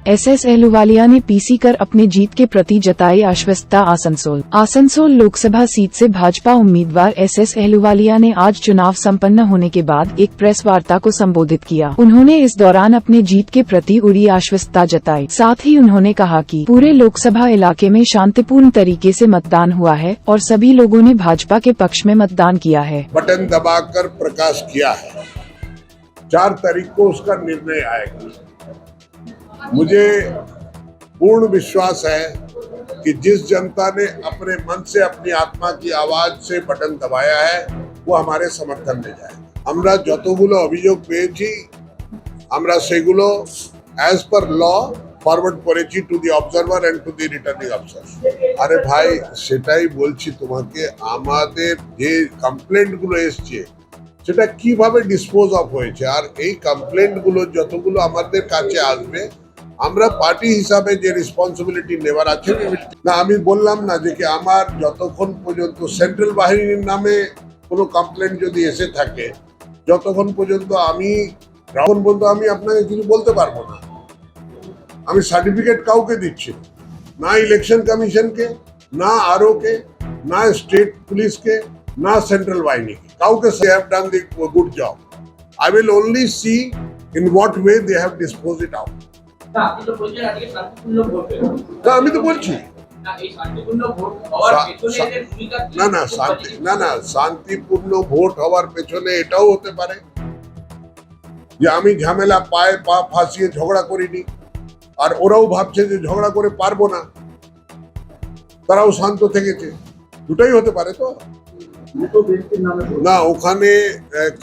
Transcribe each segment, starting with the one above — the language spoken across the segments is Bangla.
एसएस अहलूवालिया ने पीसी कर अपने जीत के प्रति जताई आश्वस्तता। आसनसोल लोकसभा सीट से भाजपा उम्मीदवार एसएस अहलूवालिया ने आज चुनाव संपन्न होने के बाद एक प्रेस वार्ता को संबोधित किया। उन्होंने इस दौरान अपने जीत के प्रति पूरी आश्वस्तता जताई। साथ ही उन्होंने कहा कि पूरे लोकसभा इलाके में शांतिपूर्ण तरीके से मतदान हुआ है और सभी लोगों ने भाजपा के पक्ष में मतदान किया है। बटन दबाकर प्रकाश किया है। 4 तारीख को उसका निर्णय आएगा। मुझे पूर्ण विश्वास है कि जिस जनता ने अपने मन से अपनी आत्मा की आवाज से बटन दबाया है वो हमारे समर्थन में जाए। আমরা যতগুলো অভিযোগ পেয়েছি আমরা সেগুলো অ্যাজ পার ল ফরওয়ার্ড করেছি to the observer and to the returning officer. আরে ভাই সেটাই বলছি তোমাকে, আমাদের যে কমপ্লেন্টগুলো এসছে সেটা কিভাবে ডিসপোজ অফ হয়েছে, আর এই কমপ্লেন্টগুলো যতগুলো আমাদের কাছে আসবে আমরা পার্টি হিসাবে যে রেসপন্সিবিলিটি নেওয়ার আছে না, আমি বললাম না যে কি আমার যতক্ষণ পর্যন্ত সেন্ট্রাল বাহিনীর নামে কোনো কমপ্লেন্ট যদি এসে থাকে যতক্ষণ পর্যন্ত আমি আপনাকে কিছু বলতে পারবো না। আমি সার্টিফিকেট কাউকে দিচ্ছি না, ইলেকশন কমিশনকে, না আরও কে, না স্টেট পুলিশকে, না সেন্ট্রাল বাহিনীকে, কাউকে say have done the good job. I will only see in what way they have dispose it out. আমি তো বলছি শান্তিপূর্ণ ভোট হওয়ার পেছনে এটাও হতে পারে যে আমি ঝামেলা পায়ে পা ফাঁসিয়ে ঝগড়া করিনি, আর ওরাও ভাবছে যে ঝগড়া করে পারবো না, তারাও শান্ত থেকেছে। দুটাই হতে পারে। তো না, ওখানে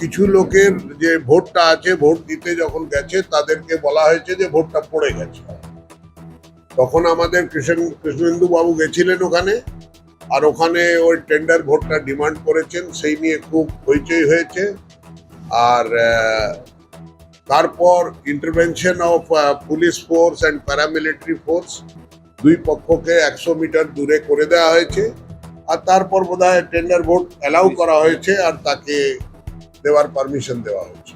কিছু লোকের যে ভোটটা আছে, ভোট দিতে যখন গেছে তাদেরকে বলা হয়েছে যে ভোটটা পড়ে গেছে। তখন আমাদের কৃষ্ণেন্দু বাবু গেছিলেন ওখানে, আর ওখানে ওই টেন্ডার ভোটটা ডিমান্ড করেছেন, সেই নিয়ে খুব হইচই হয়েছে। আর তারপর intervention of police force and paramilitary force, দুই পক্ষকে 100 মিটার দূরে করে দেওয়া হয়েছে। আর তারপর বোধহয় টেন্ডার ভোট অ্যালাউ করা হয়েছে আর তাকে দেওয়ার পারমিশন দেওয়া হয়েছে।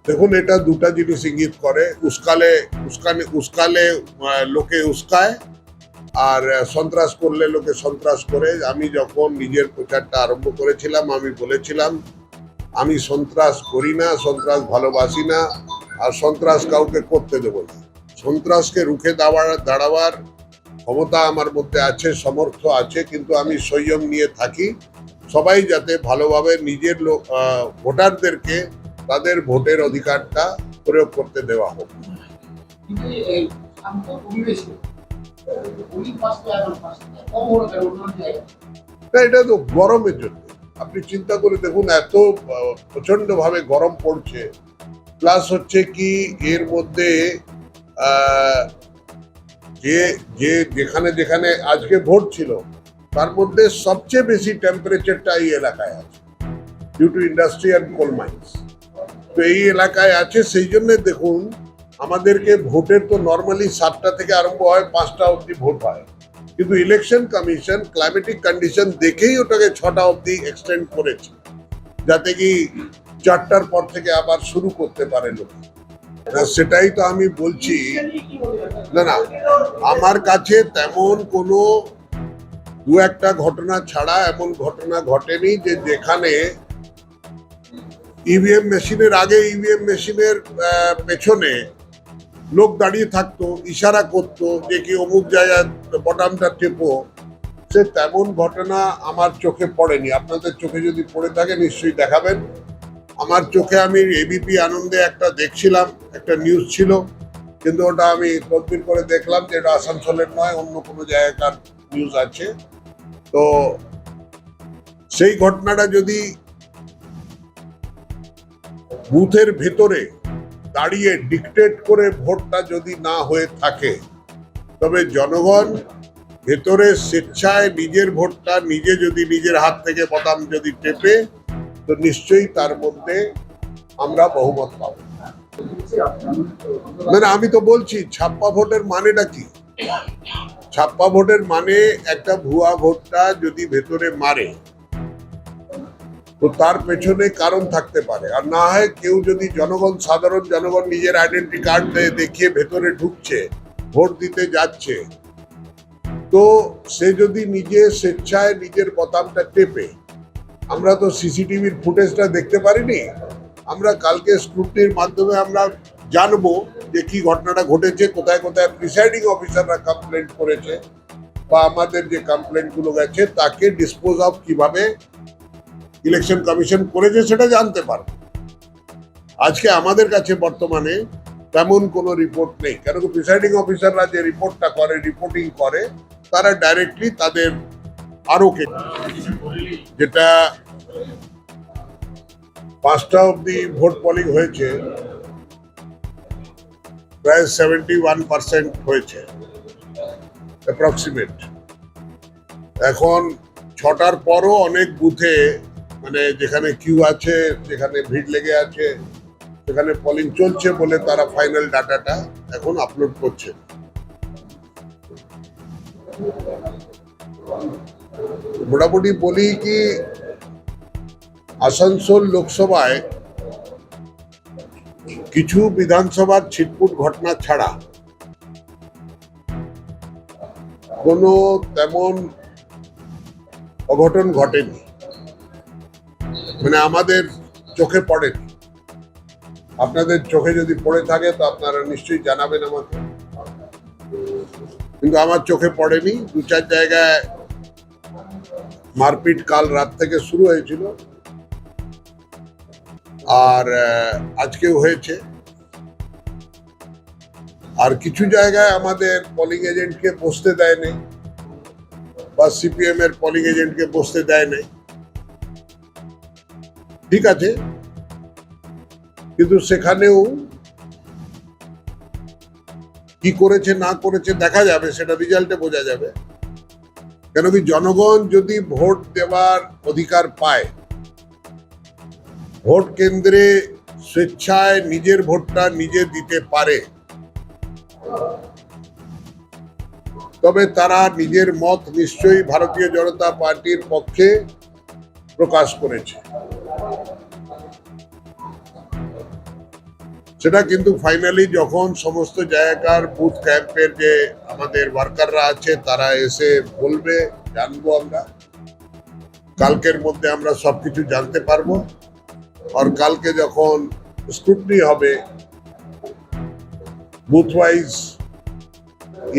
দেখুন, এটা দুটা জিনিস ইঙ্গিত করে। উস্কালে লোকে উস্কায়, আর সন্ত্রাস করলে লোকে সন্ত্রাস করে। আমি যখন নিজের প্রচারটা আরম্ভ করেছিলাম আমি বলেছিলাম আমি সন্ত্রাস করি না, সন্ত্রাস ভালোবাসি না, আর সন্ত্রাস কাউকে করতে দেব না। সন্ত্রাসকে রুখে দাঁড়াবার ক্ষমতা আমার মধ্যে আছে, সামর্থ্য আছে, কিন্তু আমি সংযম নিয়ে থাকি। সবাই যাতে ভালোভাবে নিজের ভোটারদেরকে তাদের ভোটের অধিকারটা প্রয়োগ করতে দেওয়া হোক। এটা তো গরমের জন্য। আপনি চিন্তা করে দেখুন, এত প্রচন্ড ভাবে গরম পড়ছে, প্লাস হচ্ছে কি এর মধ্যে যেখানে যেখানে আজকে ভোট ছিল তার মধ্যে সবচেয়ে বেশি টেম্পারেচারটা এই এলাকায় আছে due to industry and coal mines. তো এই এলাকায় আছে, সেই জন্য দেখুন আমাদেরকে ভোটের তো নর্মালি 7টা থেকে আরম্ভ হয়, 5টা অবধি ভোট হয়, কিন্তু ইলেকশন কমিশন ক্লাইমেটিক কন্ডিশন দেখেই ওটাকে 6টা অবধি এক্সটেন্ড করেছে, যাতে কি 4টার পর থেকে আবার শুরু করতে পারে লোক। সেটাই তো আমি বলছি। না, আমার কাছে তেমন কোনো 2-1টা ঘটনা ছাড়া এমন ঘটনা ঘটেনি যে যেখানে ইভিএম মেশিনের আগে ইভিএম মেশিনের পেছনে লোক দাঁড়িয়ে থাকতো, ইশারা করতো যে কি অমুক জায়গায় বটনটা টেপো। সে তেমন ঘটনা আমার চোখে পড়েনি। আপনাদের চোখে যদি পড়ে থাকে নিশ্চয়ই দেখাবেন। আমার চোখে, আমি এবিপি আনন্দে একটা দেখছিলাম, একটা নিউজ ছিল, কিন্তু ওটা আমি তদবির করে দেখলাম যে এটা আসানসোলের নয়, অন্য কোনো জায়গাকার নিউজ আছে। তো সেই ঘটনাটা যদি বুথের ভেতরে দাঁড়িয়ে ডিকটেট করে ভোটটা যদি না হয়ে থাকে, তবে জনগণ ভেতরে স্বেচ্ছায় নিজের ভোটটা নিজে যদি নিজের হাত থেকে বোতাম যদি টেপে, তো নিশ্চয়ই তার মধ্যে আমরা বহুমত পাব। মানে আমি তো বলছি ছাপ্পা ভোটের মানেটা কি? ছাপ্পা ভোটের মানে একটা ভুয়া ভোটটা যদি ভেতরে মারে তো তার পেছনে কারণ থাকতে পারে, আর না হয় কেউ যদি সাধারণ জনগণ নিজের আইডেন্টি কার্ড দেখিয়ে ভেতরে ঢুকছে, ভোট দিতে যাচ্ছে, তো সে যদি নিজে স্বেচ্ছায় নিজের বোতামটা টেপে, আমরা তো সিসিটিভির ফুটেজটা দেখতে পারিনি, আমরা কালকে স্ক্রুটিনির মাধ্যমে আমরা জানবো যে কি ঘটনাটা ঘটেছে, কোথায় কোথায় প্রিসাইডিং অফিসাররা কমপ্লেন করেছে বা আমাদের যে কমপ্লেন গুলো গেছে তাকে ডিসপোজ অফ কিভাবে ইলেকশন কমিশন করেছে সেটা জানতে পারবো। আজকে আমাদের কাছে বর্তমানে তেমন কোনো রিপোর্ট নেই, কেন কি প্রিসাইডিং অফিসাররা যে রিপোর্টিং করে তারা ডাইরেক্টলি তাদের আরোকে, যেটা 5টা অব্দি ভোট পলিং হয়েছে, প্রায় 71% হয়েছে অ্যাপ্রক্সিমেট। এখন 6টার পরও অনেক বুথে, মানে যেখানে কিউ আছে, যেখানে ভিড় লেগে আছে, সেখানে পলিং চলছে বলে তারা ফাইনাল ডাটাটা এখন আপলোড করছে। মোটামুটি বলি কি, আসানসোল লোকসভায় কিছু বিধানসভার ছিটপুট ঘটনা ছাড়া কোনো তেমন অঘটন ঘটেনি, মানে আমাদের চোখে পড়েনি। আপনাদের চোখে যদি পড়ে থাকে তো আপনারা নিশ্চয়ই জানাবেন আমাকে, কিন্তু আমার চোখে পড়েনি। 2-4 জায়গায় মারপিট কাল রাত থেকে শুরু হয়েছিল, আর আজকেও হয়েছে। আর কিছু জায়গায় আমাদের পোলিং এজেন্টকে বসতে দেয়নি বা সিপিএম এর পোলিং এজেন্টকে বসতে দেয়নি, ঠিক আছে, কিন্তু সেখানেও কি করেছে না করেছে দেখা যাবে, সেটা রেজাল্টে বোঝা যাবে। কেন কি জনগণ যদি ভোট দেওয়ার অধিকার পায়, ভোট কেন্দ্রে স্বেচ্ছায় নিজের ভোটটা নিজে দিতে পারে, তবে তারা নিজের মত নিশ্চয়ই ভারতীয় জনতা পার্টির পক্ষে প্রকাশ করেছে। সেটা কিন্তু ফাইনালি যখন সমস্ত জায়গার বুথ ক্যাম্পের যে আমাদের ওয়ার্কাররা আছে তারা এসে বলবে, জানবো আমরা। কালকের মধ্যে আমরা সবকিছু জানতে পারবো। আর কালকে যখন স্ক্রুটনি হবে বুথ ওয়াইজ,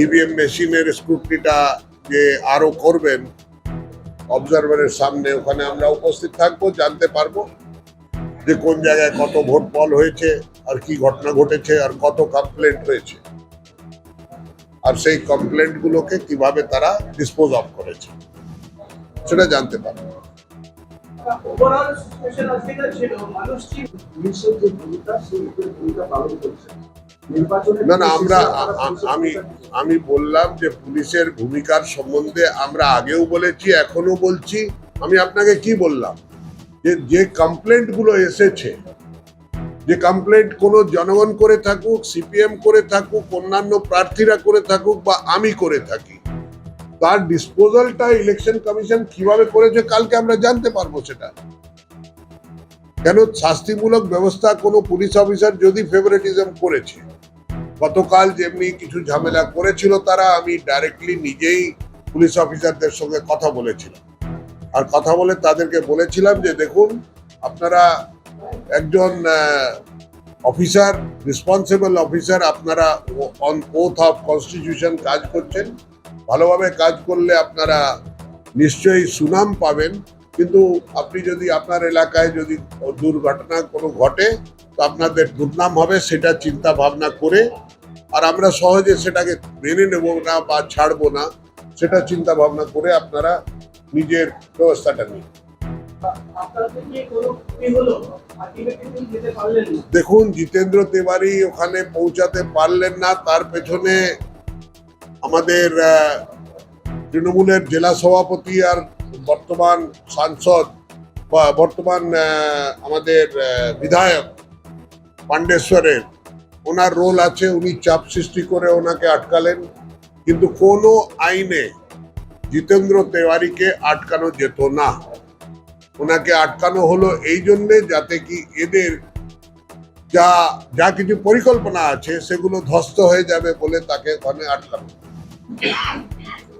ইভিএম মেশিনের স্ক্রুটনিটা যে আরো করবেন অবজারভারের সামনে, ওখানে আমরা উপস্থিত থাকবো, জানতে পারবো যে কোন জায়গায় কত ভোট পল হয়েছে, আর কি ঘটনা ঘটেছে, আর কত কমপ্লেন্ট হয়েছে, আর সেই কমপ্লেন্ট গুলোকে কিভাবে তারা ডিসপোজ অফ করেছে সেটা জানতে পারবো। না না, আমি বললাম যে পুলিশের ভূমিকার সম্বন্ধে আমরা আগেও বলেছি, এখনো বলছি। আমি আপনাকে কি বললাম, যে কমপ্লেন্ট গুলো এসেছে, যে কমপ্লেন্ট কোনো জনগণ করে থাকুক, সিপিএম করে থাকুক, অন্যান্য প্রার্থীরা করে থাকুক বা আমি করে থাকি, তার ডিসপোজালটা ইলেকশন কমিশন কিভাবে করেছে কালকে আমরা জানতে পারবো সেটা। কেন শাস্তিমূলক ব্যবস্থা কোনো পুলিশ অফিসার যদি ফেভারিটিজম করেছে, গতকাল যেমনি কিছু ঝামেলা করেছিল তারা, আমি ডাইরেক্টলি নিজেই পুলিশ অফিসারদের সঙ্গে কথা বলেছিলাম, আর কথা বলে তাদেরকে বলেছিলাম যে দেখুন, আপনারা একজন অফিসার, রেসপন্সিবল অফিসার, আপনারা অন ওথ অফ কনস্টিটিউশন কাজ করছেন, ভালোভাবে কাজ করলে আপনারা নিশ্চয়ই সুনাম পাবেন, কিন্তু আপনি যদি আপনার এলাকায় যদি দুর্ঘটনা কোনো ঘটে তো আপনাদের দুর্নাম হবে, সেটা চিন্তা ভাবনা করে, আর আমরা সহজে সেটাকে মেনে নেব না বা ছাড়বো না, সেটা চিন্তা ভাবনা করে আপনারা নিজের ব্যবস্থাটা নিন। দেখুন, জিতেন্দ্র তিওয়ারি ওখানে পৌঁছাতে পারলেন না, তার পেছনে আমাদের তৃণমূলের জেলা সভাপতি আর বর্তমান সাংসদ বা বর্তমান আমাদের বিধায়ক পাণ্ডেশ্বরের, ওনার রোল আছে। উনি চাপ সৃষ্টি করে ওনাকে আটকালেন, কিন্তু কোনো আইনে জিতেন্দ্র তেওয়ারিকে আটকানো যেত না। ওনাকে আটকানো হলো এই জন্যে যাতে কি এদের যা যা কিছু পরিকল্পনা আছে সেগুলো ধ্বস্ত হয়ে যাবে বলে তাকে ওখানে আটকানো।